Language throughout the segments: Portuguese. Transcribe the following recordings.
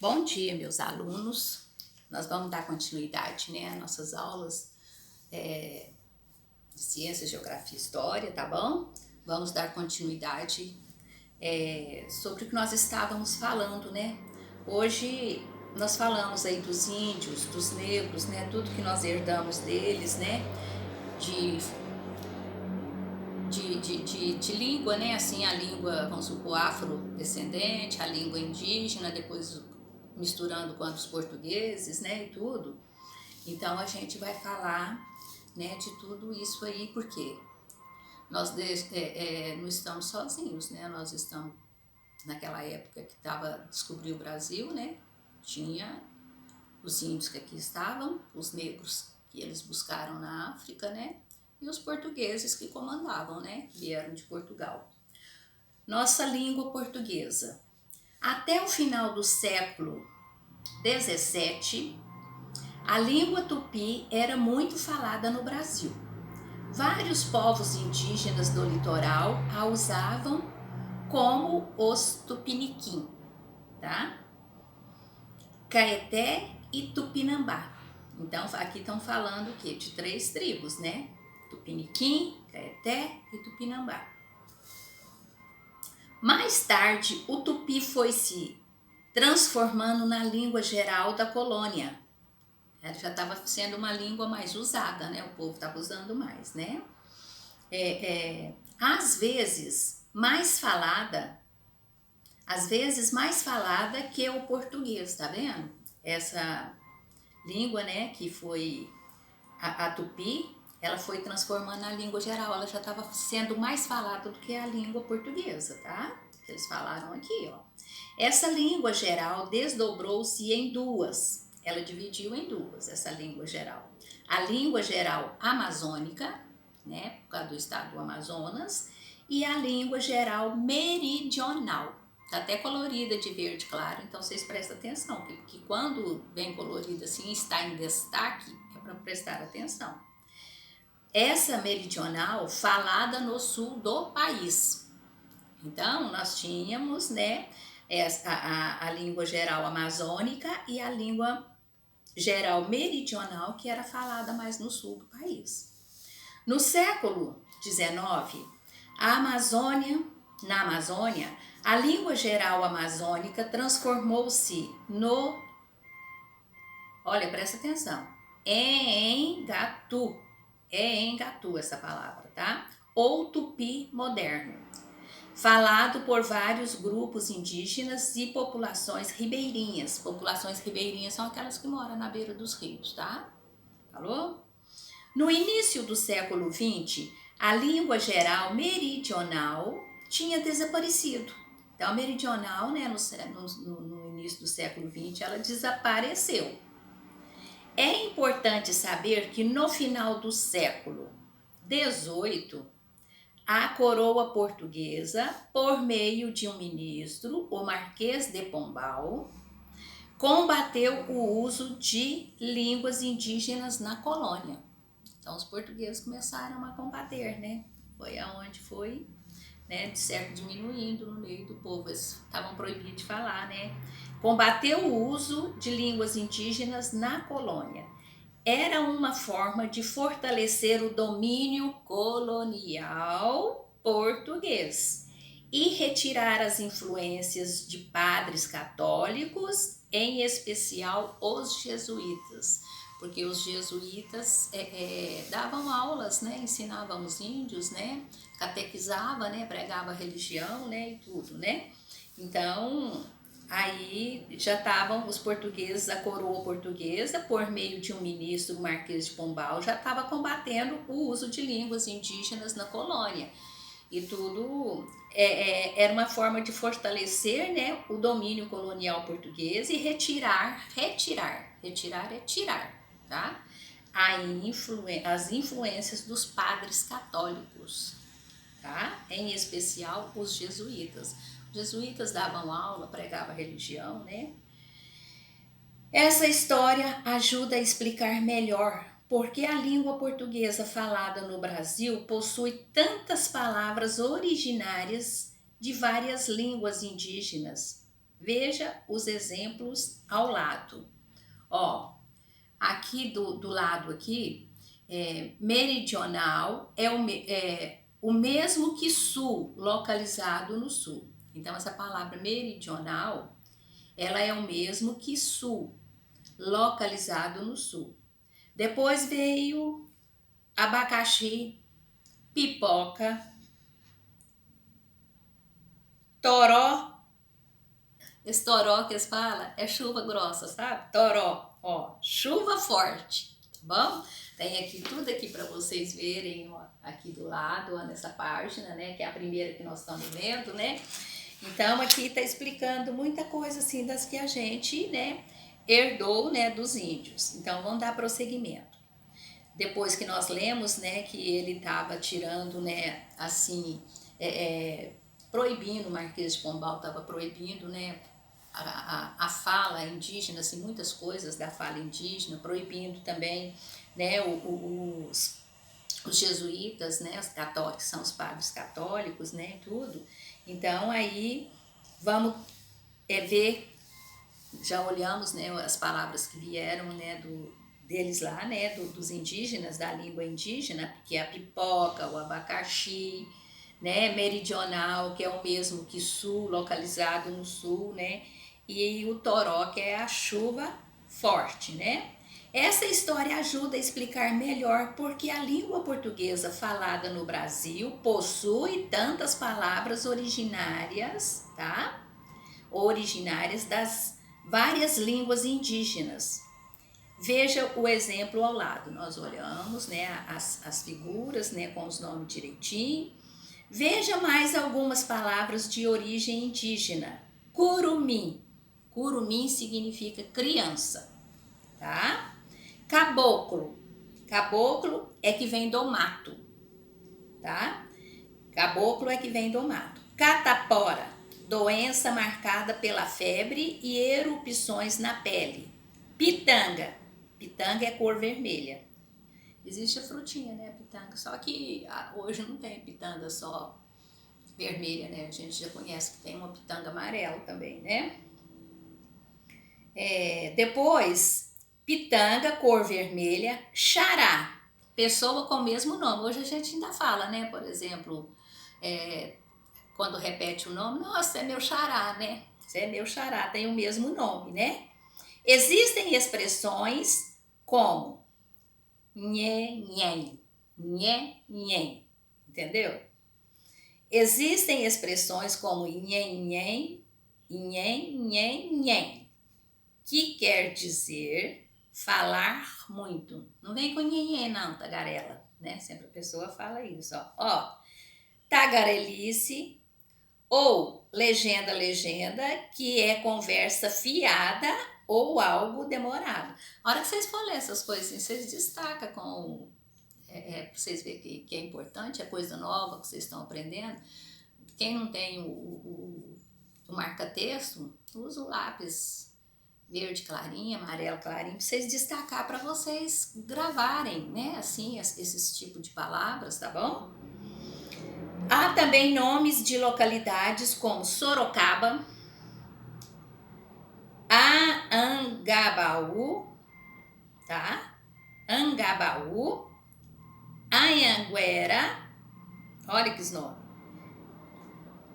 Bom dia, meus alunos. Nós vamos dar continuidade, né, às nossas aulas de Ciência, Geografia e História, tá bom? Vamos dar continuidade sobre o que nós estávamos falando, né? Hoje nós falamos aí dos índios, dos negros, né? Tudo que nós herdamos deles, né? De língua, né? Assim, a língua, vamos supor, afrodescendente, a língua indígena, depois misturando com os portugueses, né? E tudo. Então a gente vai falar, né, de tudo isso aí, porque nós não estamos sozinhos, né? Nós estamos naquela época que descobriu o Brasil, né? Tinha os índios que aqui estavam, os negros que eles buscaram na África, né? E os portugueses que comandavam, né? Vieram de Portugal. Nossa língua portuguesa. Até o final do século XVII, a língua tupi era muito falada no Brasil. Vários povos indígenas do litoral a usavam, como os tupiniquim, tá? Caeté e Tupinambá. Então, aqui estão falando o quê? De 3 tribos, né? Tupiniquim, Caeté e Tupinambá. Mais tarde, o tupi foi se transformando na língua geral da colônia. Ela já estava sendo uma língua mais usada, né? O povo estava usando mais, né? Às vezes mais falada que o português, tá vendo? Essa língua, né, que foi a tupi, ela foi transformando na língua geral, ela já estava sendo mais falada do que a língua portuguesa, tá? Eles falaram aqui, ó. Essa língua geral desdobrou-se em duas, ela dividiu em duas, essa língua geral. A língua geral amazônica, né, por causa do estado do Amazonas, e a língua geral meridional. Tá até colorida de verde claro, então vocês prestem atenção, que quando vem colorida assim, está em destaque, é para prestar atenção. Essa meridional falada no sul do país. Então, nós tínhamos, né, a língua geral amazônica e a língua geral meridional, que era falada mais no sul do país. No século XIX, na Amazônia, a língua geral amazônica transformou-se no, olha, presta atenção, Engatu, Engatu essa palavra, tá? Ou tupi moderno, falado por vários grupos indígenas e populações ribeirinhas. Populações ribeirinhas são aquelas que moram na beira dos rios, tá? Falou? No início do século XX, a língua geral meridional tinha desaparecido. Então, a meridional, né, no início do século XX, ela desapareceu. É importante saber que no final do século XVIII, a coroa portuguesa, por meio de um ministro, o Marquês de Pombal, combateu o uso de línguas indígenas na colônia. Então, os portugueses começaram a combater, né? Foi aonde foi, né, de certo, diminuindo no meio do povo. Eles estavam proibidos de falar, né? Combateu o uso de línguas indígenas na colônia. Era uma forma de fortalecer o domínio colonial português e retirar as influências de padres católicos, em especial os jesuítas, porque os jesuítas davam aulas, né, ensinavam os índios, né, catequizava, né, pregava a religião, né, e tudo, né. Então, aí já estavam os portugueses, a coroa portuguesa, por meio de um ministro, o Marquês de Pombal, já estava combatendo o uso de línguas indígenas na colônia. E tudo era uma forma de fortalecer, né, o domínio colonial português e retirar é tirar, tá? As influências dos padres católicos, tá? Em especial os jesuítas. Os jesuítas davam aula, pregavam a religião, né? Essa história ajuda a explicar melhor por que a língua portuguesa falada no Brasil possui tantas palavras originárias de várias línguas indígenas Veja os exemplos ao lado. Ó, aqui do lado aqui, meridional é o mesmo que sul, localizado no sul. Então, essa palavra meridional, ela é o mesmo que sul, localizado no sul. Depois veio abacaxi, pipoca, toró. Esse toró que eles falam é chuva grossa, sabe? Toró, ó, chuva forte, tá bom? Tem aqui tudo aqui para vocês verem, ó, aqui do lado, ó, nessa página, né? Que é a primeira que nós estamos vendo, né? Então, aqui tá explicando muita coisa, assim, das que a gente, né, herdou, né, dos índios. Então, vamos dar prosseguimento. Depois que nós lemos, né, que ele estava tirando, né, assim, proibindo, o Marquês de Pombal estava proibindo, né, a fala indígena, assim, muitas coisas da fala indígena, proibindo também, né, os jesuítas, né, os católicos, são os padres católicos, né, tudo. Então, aí, vamos ver, já olhamos, né, as palavras que vieram, né, deles lá, né, dos indígenas, da língua indígena, que é a pipoca, o abacaxi, né, meridional, que é o mesmo que sul, localizado no sul, né, e o toró, que é a chuva forte, né. Essa história ajuda a explicar melhor porque a língua portuguesa falada no Brasil possui tantas palavras originárias, tá? Originárias das várias línguas indígenas. Veja o exemplo ao lado. Nós olhamos, né, as figuras, né, com os nomes direitinho. Veja mais algumas palavras de origem indígena. Curumim. Curumim significa criança, tá? Caboclo. Caboclo é que vem do mato, tá? Caboclo é que vem do mato. Catapora. Doença marcada pela febre e erupções na pele. Pitanga. Pitanga é cor vermelha. Existe a frutinha, né, pitanga, só que hoje não tem pitanga só vermelha, né, a gente já conhece que tem uma pitanga amarela também, né. Depois, pitanga, cor vermelha, xará, pessoa com o mesmo nome. Hoje a gente ainda fala, né, por exemplo, quando repete o nome, nossa, é meu xará, né, você é meu xará, tem o mesmo nome, né. Existem expressões como nhé, nhen, nhé, nhen, entendeu? Existem expressões como nhen, nhen, nhen, nhen, nhen, que quer dizer falar muito. Não vem com nhen, não, tagarela, né? Sempre a pessoa fala isso, ó. Tagarelice ou legenda, que é conversa fiada ou algo demorado. A hora que vocês for ler essas coisas, assim, vocês destacam com para vocês verem que é importante, é coisa nova que vocês estão aprendendo. Quem não tem o marca-texto, usa o lápis verde clarinho, amarelo clarinho, para vocês destacar, para vocês gravarem, né, assim, esses tipos de palavras, tá bom? Há também nomes de localidades como Sorocaba, Anhangabaú, tá? Angabaú, Anhanguera, olha que nome.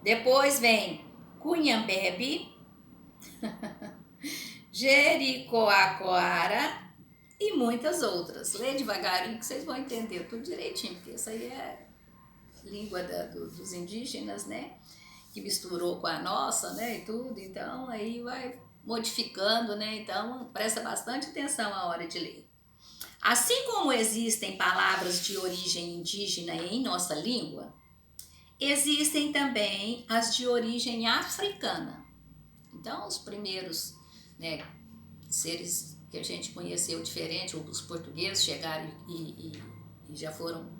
Depois vem Cunhambebe, Jericoacoara e muitas outras. Lê devagarinho que vocês vão entender tudo direitinho, porque isso aí é língua dos indígenas, né? Que misturou com a nossa, né? E tudo, então aí vai modificando, né? Então presta bastante atenção a hora de ler. Assim como existem palavras de origem indígena em nossa língua, existem também as de origem africana. Então, os primeiros, né, seres que a gente conheceu diferente, os portugueses chegaram e já foram,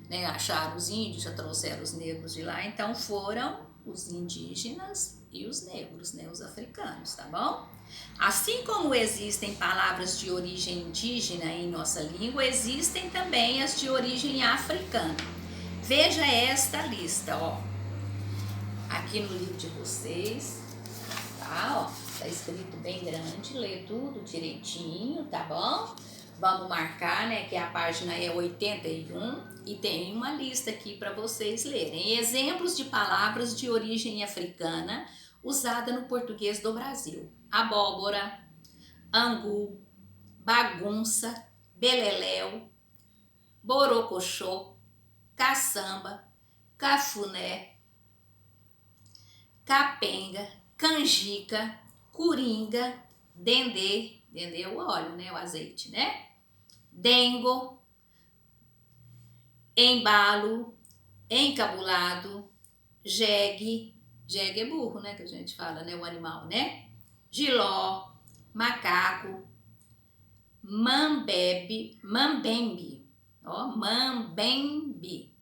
né, acharam os índios, já trouxeram os negros de lá, então foram os indígenas e os negros, né, os africanos, tá bom? Assim como existem palavras de origem indígena em nossa língua, existem também as de origem africana. Veja esta lista, ó, aqui no livro de vocês, tá? tá? Ó, tá escrito bem grande, lê tudo direitinho, tá bom? Vamos marcar, né, que a página é 81 e tem uma lista aqui para vocês lerem. Exemplos de palavras de origem africana usada no português do Brasil: abóbora, angu, bagunça, beleléu, borocochô, caçamba, cafuné, capenga, canjica, coringa, dendê, dendê é o óleo, né, o azeite, né? Dengo, embalo, encabulado, jegue, jegue é burro, né, que a gente fala, né, o animal, né? Giló, macaco, mambembe, ó, mambembe,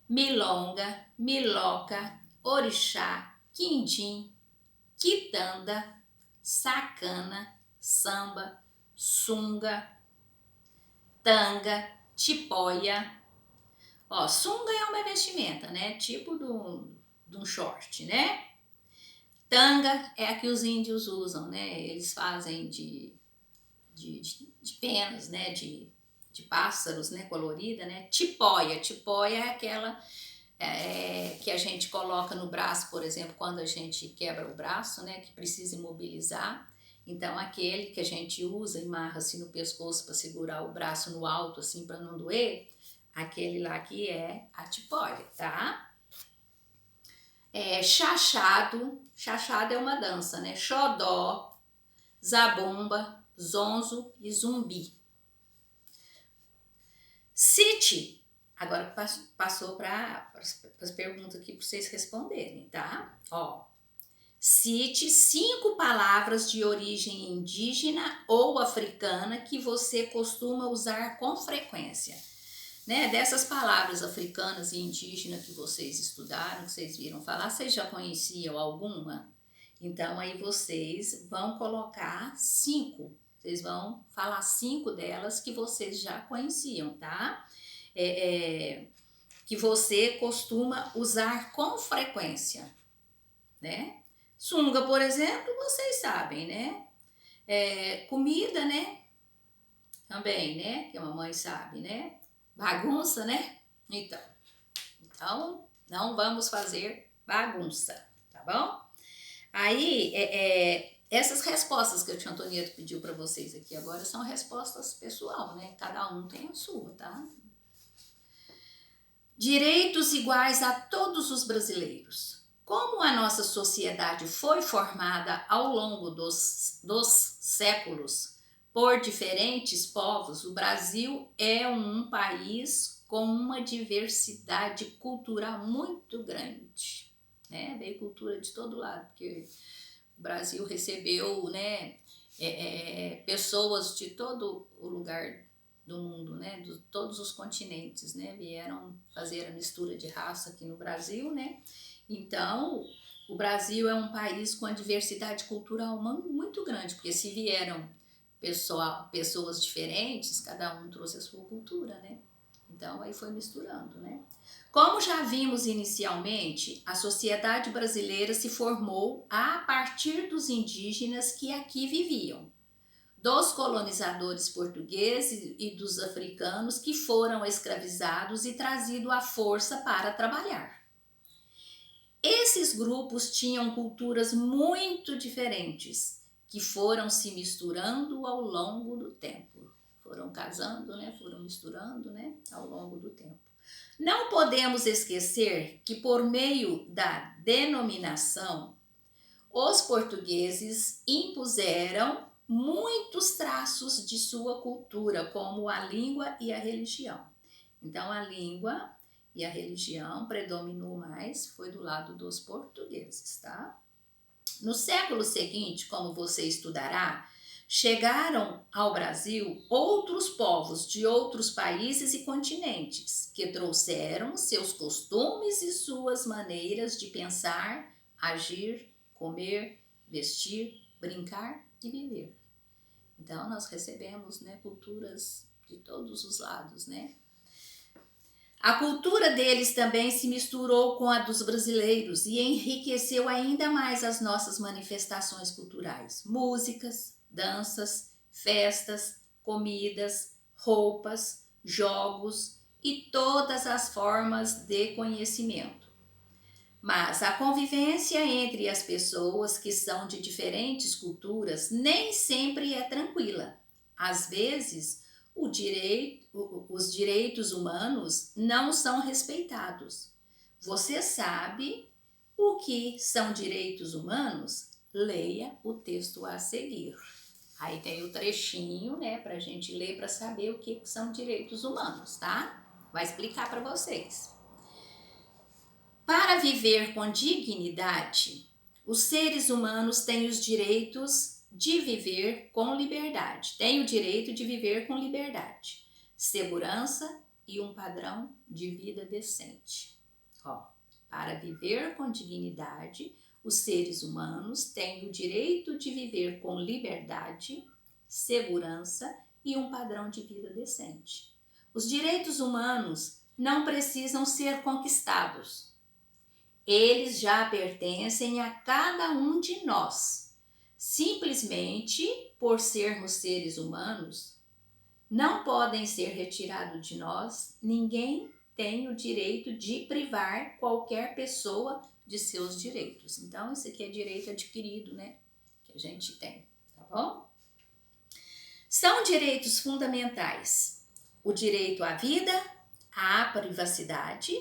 milonga, miloca, orixá, quindim, quitanda, sacana, samba, sunga, tanga, tipóia. Ó, sunga é uma vestimenta, né? Tipo de um short, né? Tanga é a que os índios usam, né? Eles fazem de penas, né? De pássaros, né? Colorida, né? Tipóia. Tipóia é aquela que a gente coloca no braço, por exemplo, quando a gente quebra o braço, né? Que precisa imobilizar. Então, aquele que a gente usa e amarra assim no pescoço para segurar o braço no alto, assim, para não doer, aquele lá que é a tipóia, tá? Chachado, chachado é uma dança, né? Xodó, zabumba, zonzo e zumbi. Cite, agora passou para as perguntas aqui para vocês responderem, tá? Ó, cite 5 palavras de origem indígena ou africana que você costuma usar com frequência. Né? Dessas palavras africanas e indígenas que vocês estudaram, que vocês viram falar, vocês já conheciam alguma? Então aí vocês vão colocar 5. Vocês vão falar 5 delas que vocês já conheciam, tá? Que você costuma usar com frequência, né? Sunga, por exemplo, vocês sabem, né? Comida, né? Também, né? Que a mamãe sabe, né? Bagunça, né? Então, não vamos fazer bagunça, tá bom? Aí, essas respostas que a tia Antonieta pediu para vocês aqui agora são respostas pessoal, né? Cada um tem a sua, tá? Direitos iguais a todos os brasileiros. Como a nossa sociedade foi formada ao longo dos séculos por diferentes povos, o Brasil é um país com uma diversidade cultural muito grande, né? Veio cultura de todo lado, porque o Brasil recebeu, né, pessoas de todo o lugar do mundo, né, de todos os continentes, né, vieram fazer a mistura de raça aqui no Brasil, né? Então, o Brasil é um país com a diversidade cultural muito grande, porque se vieram pessoas diferentes, cada um trouxe a sua cultura, né? Então, aí foi misturando, né? Como já vimos inicialmente, a sociedade brasileira se formou a partir dos indígenas que aqui viviam, dos colonizadores portugueses e dos africanos que foram escravizados e trazidos à força para trabalhar. Esses grupos tinham culturas muito diferentes, que foram se misturando ao longo do tempo. Foram casando, né? Foram misturando, né? Ao longo do tempo. Não podemos esquecer que, por meio da denominação, os portugueses impuseram muitos traços de sua cultura, como a língua e a religião. Então, a língua e a religião predominou mais, foi do lado dos portugueses, tá? No século seguinte, como você estudará, chegaram ao Brasil outros povos de outros países e continentes que trouxeram seus costumes e suas maneiras de pensar, agir, comer, vestir, brincar e viver. Então, nós recebemos, né, culturas de todos os lados, né? A cultura deles também se misturou com a dos brasileiros e enriqueceu ainda mais as nossas manifestações culturais. Músicas, danças, festas, comidas, roupas, jogos e todas as formas de conhecimento. Mas a convivência entre as pessoas que são de diferentes culturas nem sempre é tranquila. Às vezes, os direitos humanos não são respeitados. Você sabe o que são direitos humanos? Leia o texto a seguir. Aí tem o trechinho, né, para a gente ler para saber o que são direitos humanos, tá? Vai explicar para vocês. Para viver com dignidade, os seres humanos têm os direitos de viver com liberdade. Têm o direito de viver com liberdade, segurança e um padrão de vida decente. Para viver com dignidade, os seres humanos têm o direito de viver com liberdade, segurança e um padrão de vida decente. Os direitos humanos não precisam ser conquistados. Eles já pertencem a cada um de nós. Simplesmente por sermos seres humanos, não podem ser retirados de nós. Ninguém tem o direito de privar qualquer pessoa de seus direitos. Então, isso aqui é direito adquirido, né? Que a gente tem, tá bom? São direitos fundamentais: o direito à vida, à privacidade,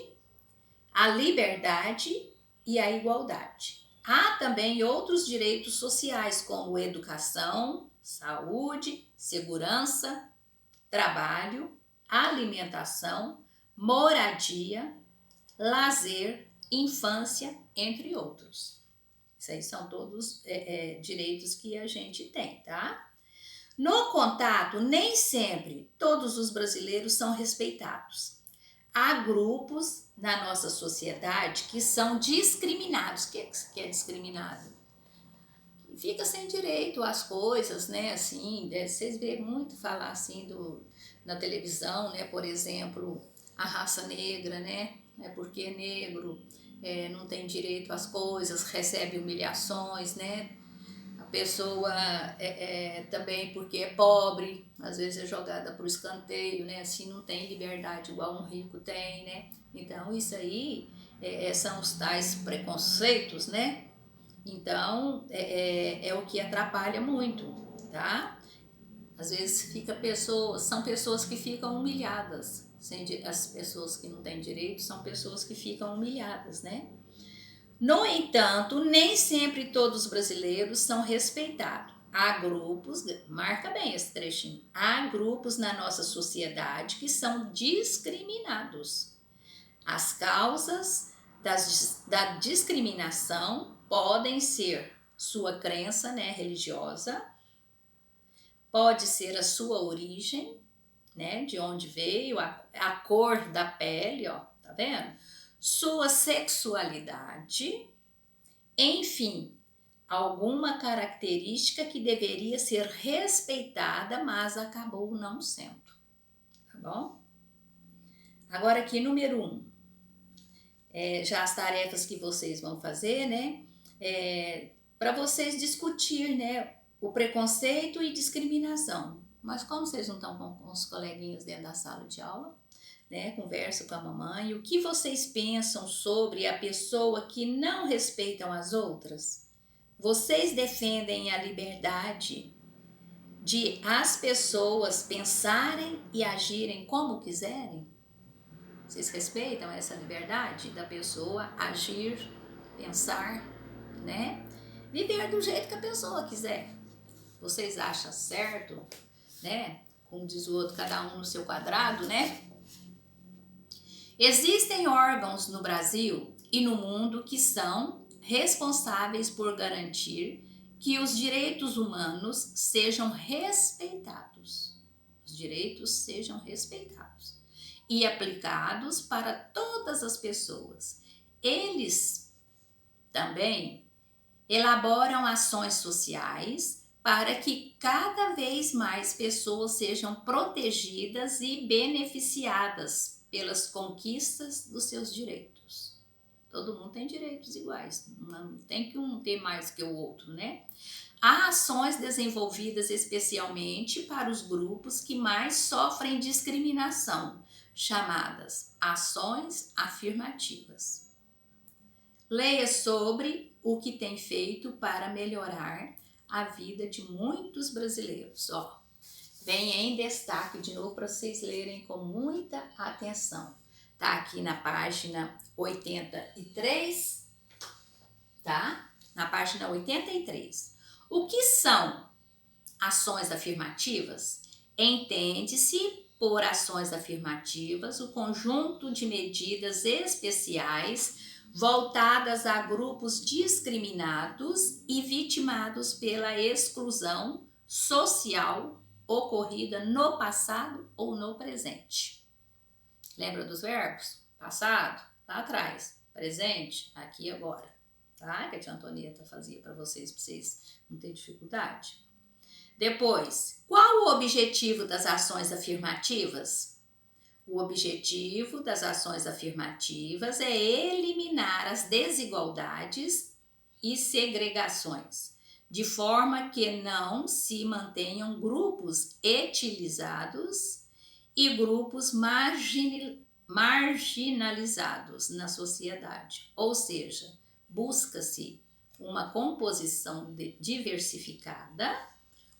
a liberdade e a igualdade. Há também outros direitos sociais, como educação, saúde, segurança, trabalho, alimentação, moradia, lazer, infância, entre outros. Isso aí são todos direitos que a gente tem, tá? No contato, nem sempre todos os brasileiros são respeitados. Há grupos na nossa sociedade que são discriminados. O que é discriminado? Fica sem direito às coisas, né? Assim, vocês vêem muito falar assim na televisão, né? Por exemplo, a raça negra, né? Porque é negro, não tem direito às coisas, recebe humilhações, né? A pessoa também porque é pobre, às vezes é jogada para o escanteio, né? Assim, não tem liberdade igual um rico tem, né? Então, isso aí são os tais preconceitos, né? Então, é o que atrapalha muito, tá? Às vezes são pessoas que ficam humilhadas. As pessoas que não têm direito são pessoas que ficam humilhadas, né? No entanto, nem sempre todos os brasileiros são respeitados. Há grupos, marca bem esse trechinho, há grupos na nossa sociedade que são discriminados. As causas da discriminação podem ser sua crença, né, religiosa, pode ser a sua origem, né, de onde veio, a cor da pele, ó, tá vendo? Sua sexualidade, enfim, alguma característica que deveria ser respeitada, mas acabou não sendo, tá bom? Agora aqui, número 1, já as tarefas que vocês vão fazer, né, para vocês discutir, né, o preconceito e discriminação. Mas como vocês não estão com os coleguinhas dentro da sala de aula, né, conversa com a mamãe, o que vocês pensam sobre a pessoa que não respeitam as outras? Vocês defendem a liberdade de as pessoas pensarem e agirem como quiserem? Vocês respeitam essa liberdade da pessoa agir, pensar, né? Viver do jeito que a pessoa quiser. Vocês acham certo, né? Como diz o outro, cada um no seu quadrado, né? Existem órgãos no Brasil e no mundo que são responsáveis por garantir que os direitos humanos sejam respeitados. Os direitos sejam respeitados e aplicados para todas as pessoas. Eles também elaboram ações sociais para que cada vez mais pessoas sejam protegidas e beneficiadas pelas conquistas dos seus direitos. Todo mundo tem direitos iguais, não tem que um ter mais que o outro, né? Há ações desenvolvidas especialmente para os grupos que mais sofrem discriminação, chamadas ações afirmativas. Leia sobre o que tem feito para melhorar a vida de muitos brasileiros. Ó, vem em destaque de novo para vocês lerem com muita atenção. Tá aqui na página 83, tá? Na página 83. O que são ações afirmativas? Entende-se por ações afirmativas o conjunto de medidas especiais voltadas a grupos discriminados e vitimados pela exclusão social ocorrida no passado ou no presente. Lembra dos verbos? Passado, lá atrás. Presente, aqui e agora. Tá? Que a tia Antonieta fazia para vocês não terem dificuldade. Depois, qual o objetivo das ações afirmativas? O objetivo das ações afirmativas é eliminar as desigualdades e segregações, de forma que não se mantenham grupos etilizados e grupos marginalizados na sociedade. Ou seja, busca-se uma composição diversificada,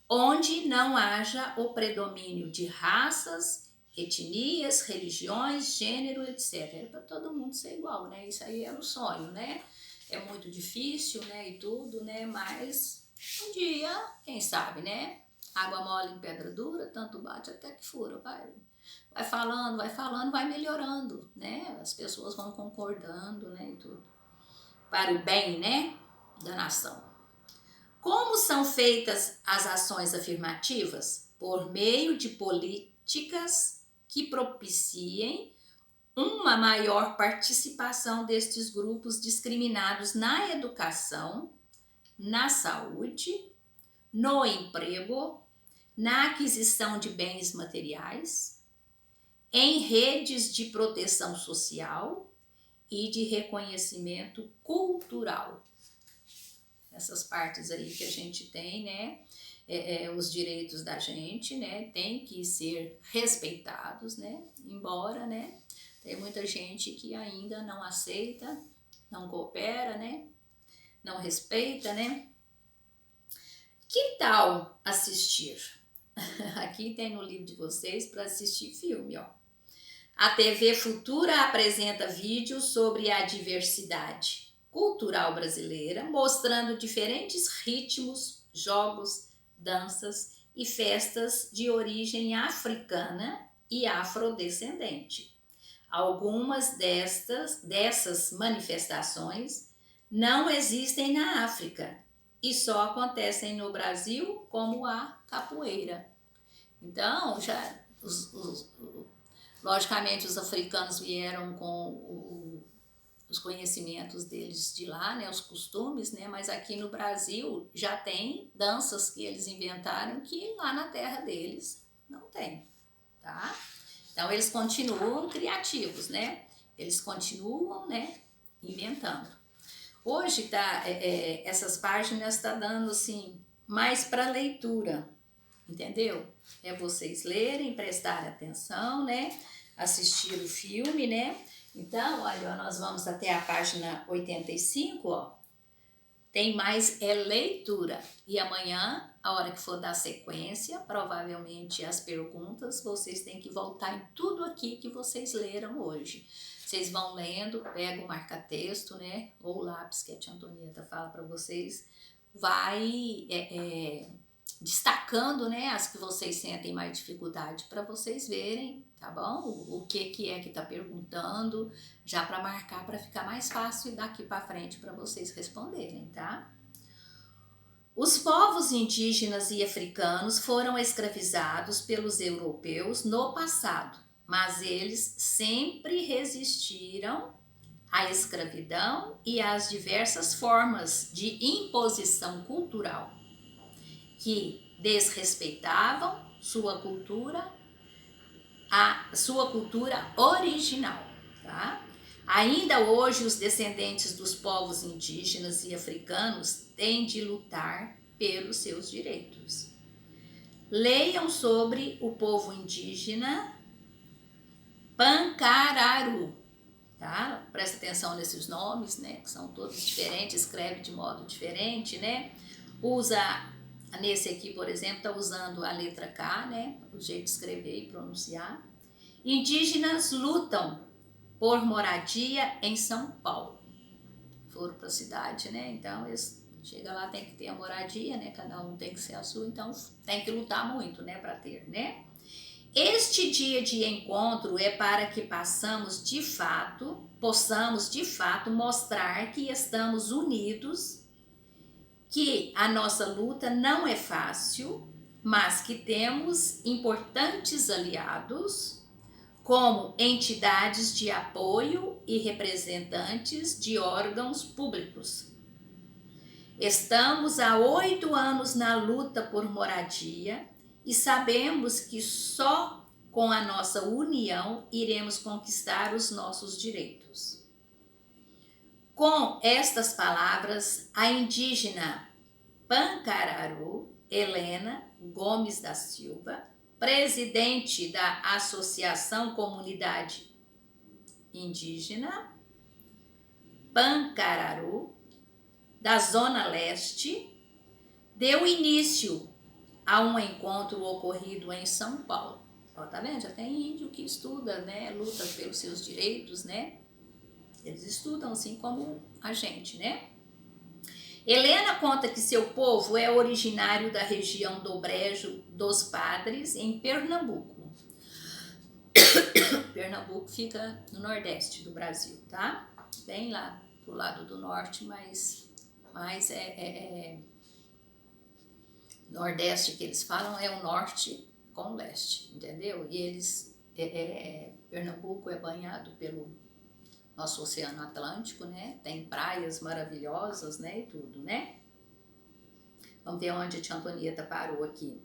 onde não haja o predomínio de raças, etnias, religiões, gênero, etc. Era para todo mundo ser igual, né? Isso aí era o sonho, né? É muito difícil, né? E tudo, né? Mas um dia, quem sabe, né? Água mole em pedra dura, tanto bate até que fura, vai falando, vai melhorando, né? As pessoas vão concordando, né? E tudo. Para o bem, né? Da nação. Como são feitas as ações afirmativas? Por meio de políticas que propiciem uma maior participação destes grupos discriminados na educação, na saúde, no emprego, na aquisição de bens materiais, em redes de proteção social e de reconhecimento cultural. Essas partes aí que a gente tem, né? Os direitos da gente, né? Tem que ser respeitados, né? Embora, né? Tem muita gente que ainda não aceita, não coopera, né? Não respeita, né? Que tal assistir? Aqui tem no livro de vocês para assistir filme, ó. A TV Futura apresenta vídeos sobre a diversidade cultural brasileira, mostrando diferentes ritmos, jogos, danças e festas de origem africana e afrodescendente. Algumas dessas manifestações não existem na África e só acontecem no Brasil, como a capoeira. Então, logicamente, os africanos vieram com os conhecimentos deles de lá, né, os costumes, né, mas aqui no Brasil já tem danças que eles inventaram que lá na terra deles não tem, tá? Então, eles continuam criativos, né? Eles continuam, né, inventando. Hoje, essas páginas tá dando, assim, mais para leitura, entendeu? É vocês lerem, prestarem atenção, né? Assistir o filme, né? Então, olha, nós vamos até a página 85, ó. Tem mais leitura. E amanhã, a hora que for dar sequência, provavelmente as perguntas, vocês têm que voltar em tudo aqui que vocês leram hoje. Vocês vão lendo, pega o marca-texto, né? Ou o lápis que a tia Antonieta fala para vocês. Vai destacando, né, as que vocês sentem mais dificuldade para vocês verem, tá bom? O que é que tá perguntando, já para marcar, para ficar mais fácil daqui para frente para vocês responderem, tá? Os povos indígenas e africanos foram escravizados pelos europeus no passado, mas eles sempre resistiram à escravidão e às diversas formas de imposição cultural que desrespeitavam sua cultura, a sua cultura original, tá? Ainda hoje, os descendentes dos povos indígenas e africanos têm de lutar pelos seus direitos. Leiam sobre o povo indígena Pancararu, tá? Presta atenção nesses nomes, né? Que são todos diferentes, escreve de modo diferente, né? Nesse aqui, por exemplo, está usando a letra K, né? O jeito de escrever e pronunciar. Indígenas lutam por moradia em São Paulo. Foram para a cidade, né? Então, eles chega lá, tem que ter a moradia, né? Cada um tem que ser a sua, então tem que lutar muito, né? Para ter, né? Este dia de encontro é para que possamos de fato mostrar que estamos unidos, que a nossa luta não é fácil, mas que temos importantes aliados, como entidades de apoio e representantes de órgãos públicos. Estamos há 8 anos na luta por moradia e sabemos que só com a nossa união iremos conquistar os nossos direitos. Com estas palavras, a indígena Pancararu Helena Gomes da Silva, presidente da Associação Comunidade Indígena Pancararu, da Zona Leste, deu início a um encontro ocorrido em São Paulo. Ó, tá vendo? Já tem índio que estuda, né? Luta pelos seus direitos, né? Eles estudam assim como a gente, né? Helena conta que seu povo é originário da região do Brejo dos Padres, em Pernambuco. Pernambuco fica no nordeste do Brasil, tá? Bem lá pro lado do norte, mas nordeste que eles falam é o norte com o leste, entendeu? E eles, Pernambuco é banhado pelo nosso Oceano Atlântico, né? Tem praias maravilhosas, né? E tudo, né? Vamos ver onde a tia Antonieta parou aqui.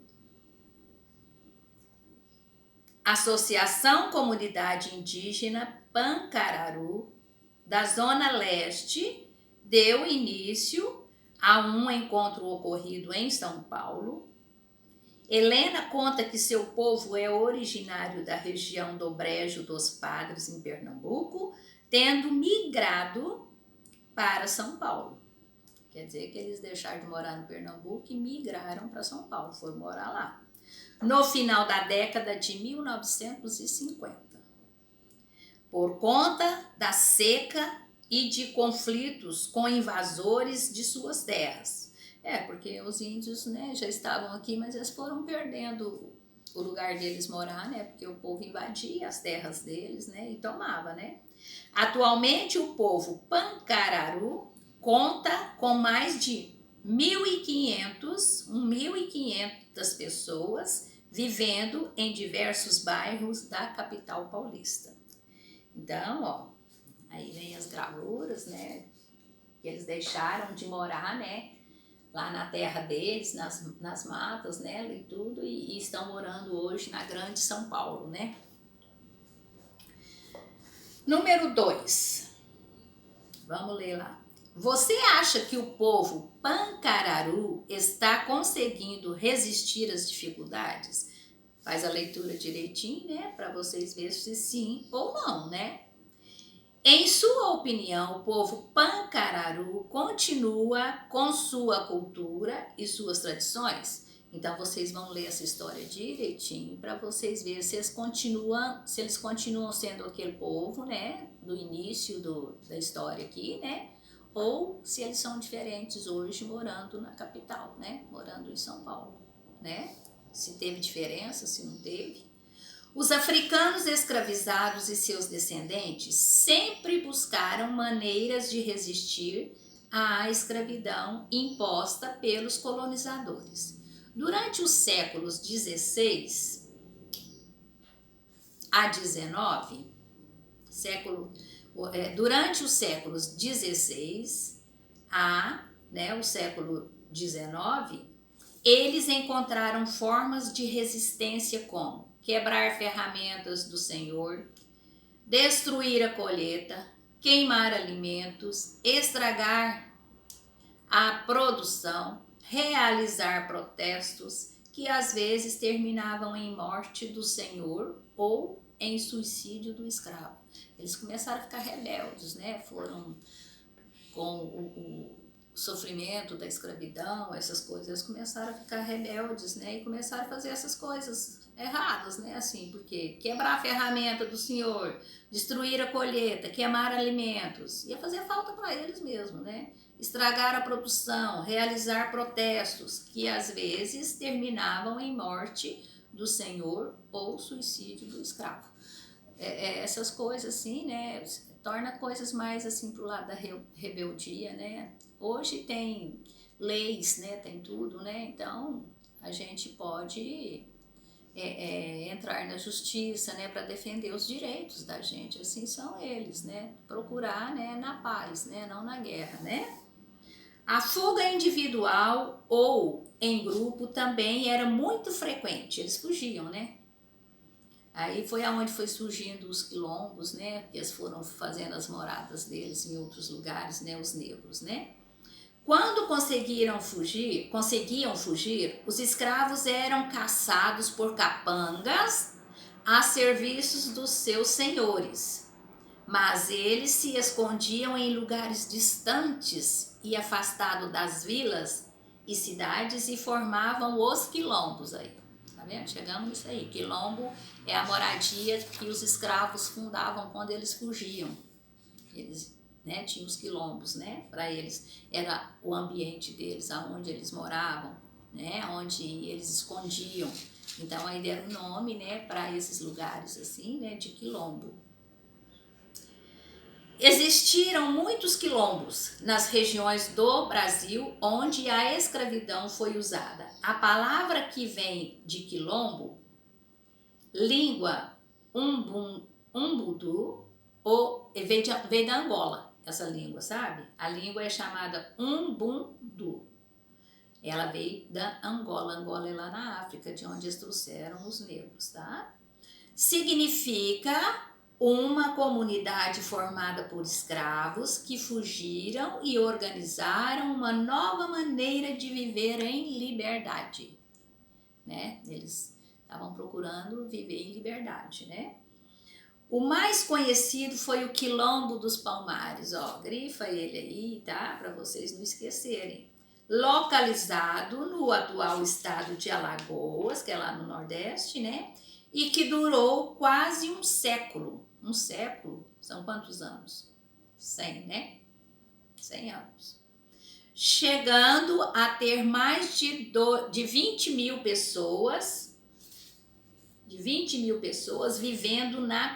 Associação Comunidade Indígena Pancararu, da Zona Leste, deu início a um encontro ocorrido em São Paulo. Helena conta que seu povo é originário da região do Brejo dos Padres, em Pernambuco, tendo migrado para São Paulo. Quer dizer que eles deixaram de morar no Pernambuco e migraram para São Paulo, foram morar lá. No final da década de 1950. Por conta da seca e de conflitos com invasores de suas terras. Porque os índios, né, já estavam aqui, mas eles foram perdendo o lugar deles morar, né, porque o povo invadia as terras deles, né, e tomava, né. Atualmente, o povo Pancararu conta com mais de 1.500 pessoas vivendo em diversos bairros da capital paulista. Então, ó, aí vem as gravuras, né, que eles deixaram de morar, né, lá na terra deles, nas matas, né, e tudo, e estão morando hoje na grande São Paulo, né. Número 2, vamos ler lá. Você acha que o povo Pancararu está conseguindo resistir às dificuldades? Faz a leitura direitinho, né, para vocês verem se sim ou não, né? Em sua opinião, o povo Pancararu continua com sua cultura e suas tradições? Então vocês vão ler essa história direitinho para vocês verem se eles continuam sendo aquele povo, né, do início da história aqui, né, ou se eles são diferentes hoje morando na capital, né, morando em São Paulo, né, se teve diferença, se não teve. Os africanos escravizados e seus descendentes sempre buscaram maneiras de resistir à escravidão imposta pelos colonizadores. Durante os séculos 16 a 19, durante os séculos 16 a, o século 19, eles encontraram formas de resistência como quebrar ferramentas do Senhor, destruir a colheita, queimar alimentos, estragar a produção, realizar protestos que às vezes terminavam em morte do senhor ou em suicídio do escravo. Eles começaram a ficar rebeldes, né? Foram com o sofrimento da escravidão, essas coisas, eles começaram a ficar rebeldes, né? E começaram a fazer essas coisas erradas, né? Assim, porque quebrar a ferramenta do senhor, destruir a colheita, queimar alimentos, ia fazer falta para eles mesmo, né? Estragar a produção, realizar protestos que às vezes terminavam em morte do senhor ou suicídio do escravo. Essas coisas assim, né, torna coisas mais assim pro lado da rebeldia, né? Hoje tem leis, né, tem tudo, né? Então a gente pode entrar na justiça, né, para defender os direitos da gente. Assim são eles, né? Procurar, né, na paz, né, não na guerra, né? A fuga individual ou em grupo também era muito frequente, eles fugiam, né? Aí foi aonde foi surgindo os quilombos, né? Que eles foram fazendo as moradas deles em outros lugares, né? Os negros, né? Quando conseguiam fugir, os escravos eram caçados por capangas a serviços dos seus senhores. Mas eles se escondiam em lugares distantes e afastados das vilas e cidades e formavam os quilombos aí. Tá vendo? Chegamos nisso aí. Quilombo é a moradia que os escravos fundavam quando eles fugiam. Eles, né, tinham os quilombos, né? Para eles era o ambiente deles, aonde eles moravam, né? Onde eles escondiam. Então aí deram o nome, né, para esses lugares assim, né, de quilombo. Existiram muitos quilombos nas regiões do Brasil onde a escravidão foi usada. A palavra que vem de quilombo, língua umbudu, veio da Angola, essa língua, sabe? A língua é chamada umbundu. Ela veio da Angola. Angola é lá na África, de onde eles trouxeram os negros, tá? Significa uma comunidade formada por escravos que fugiram e organizaram uma nova maneira de viver em liberdade, né? Eles estavam procurando viver em liberdade, né? O mais conhecido foi o Quilombo dos Palmares, ó, grifa ele aí, tá? Para vocês não esquecerem. Localizado no atual estado de Alagoas, que é lá no Nordeste, né? E que durou quase um século. Um século? São quantos anos? 100, né? 100 anos. Chegando a ter mais de 20 mil pessoas, vivendo na